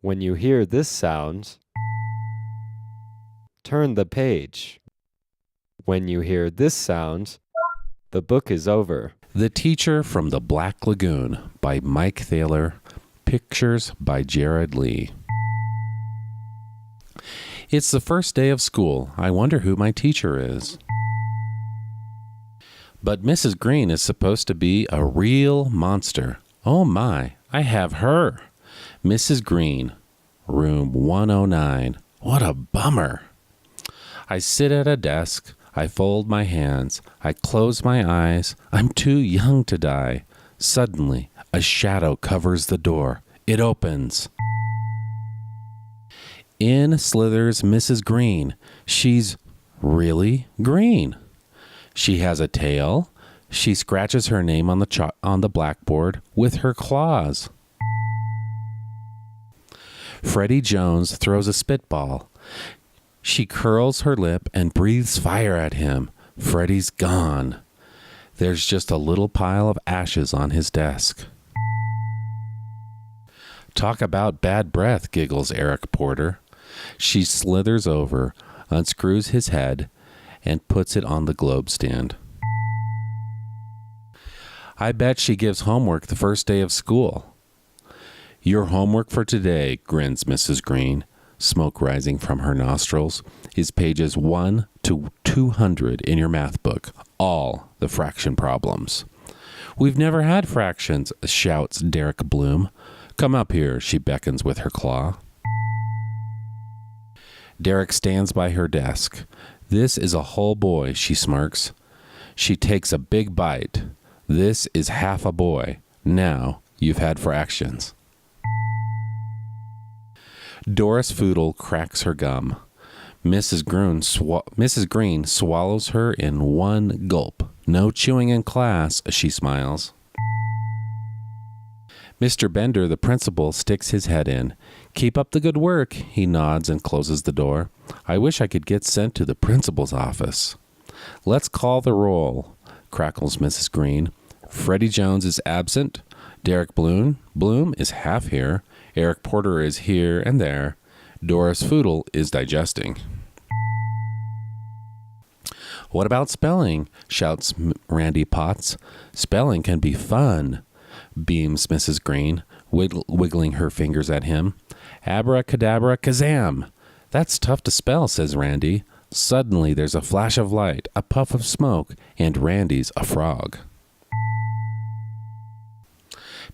When you hear this sound, turn the page. When you hear this sound, the book is over. The Teacher from the Black Lagoon by Mike Thaler. Pictures by Jared Lee. It's the first day of school. I wonder who my teacher is. But Mrs. Green is supposed to be a real monster. Oh my, I have her. Mrs. Green, room 109. What a bummer. I sit at a desk. I fold my hands. I close my eyes. I'm too young to die. Suddenly, a shadow covers the door. It opens. In slithers Mrs. Green. She's really green. She has a tail. She scratches her name on the blackboard with her claws. Freddie Jones throws a spitball. She curls her lip and breathes fire at him. Freddie's gone. There's just a little pile of ashes on his desk. Talk about bad breath, giggles Eric Porter. She slithers over, unscrews his head, and puts it on the globe stand. I bet she gives homework the first day of school. Your homework for today, grins Mrs. Green, smoke rising from her nostrils, is pages 1 to 200 in your math book, all the fraction problems. We've never had fractions, shouts Derek Bloom. Come up here, she beckons with her claw. Derek stands by her desk. This is a whole boy, she smirks. She takes a big bite. This is half a boy. Now you've had fractions. Doris Foodle cracks her gum. Mrs. Green swallows her in one gulp. No chewing in class, she smiles. Mr. Bender, the principal, sticks his head in. Keep up the good work, he nods and closes the door. I wish I could get sent to the principal's office. Let's call the roll, crackles Mrs. Green. Freddie Jones is absent. Derek Bloom is half here. Eric Porter is here and there. Doris Foodle is digesting. What about spelling? Shouts Randy Potts. Spelling can be fun, beams Mrs. Green, wiggling her fingers at him. Abracadabra kazam! That's tough to spell, says Randy. Suddenly there's a flash of light, a puff of smoke, and Randy's a frog.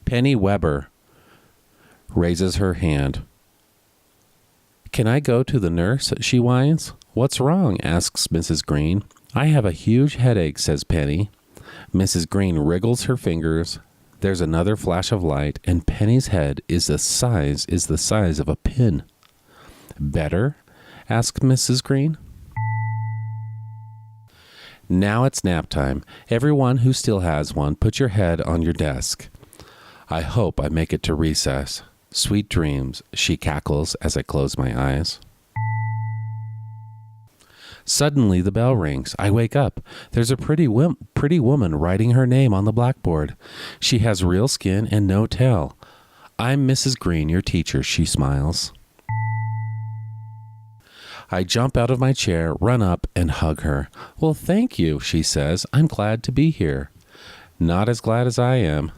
Penny Weber raises her hand. Can I go to the nurse? She whines. What's wrong? Asks Mrs. Green. I have a huge headache, says Penny. Mrs. Green wriggles her fingers. There's another flash of light, and Penny's head is the size of a pin. Better? Asks Mrs. Green. Now it's nap time. Everyone who still has one, put your head on your desk. I hope I make it to recess. Sweet dreams, she cackles as I close my eyes. Suddenly the bell rings. I wake up. There's a pretty woman writing her name on the blackboard. She has real skin and no tail. I'm Mrs. Green, your teacher, she smiles. I jump out of my chair, run up, and hug her. Well, thank you, she says. I'm glad to be here. Not as glad as I am.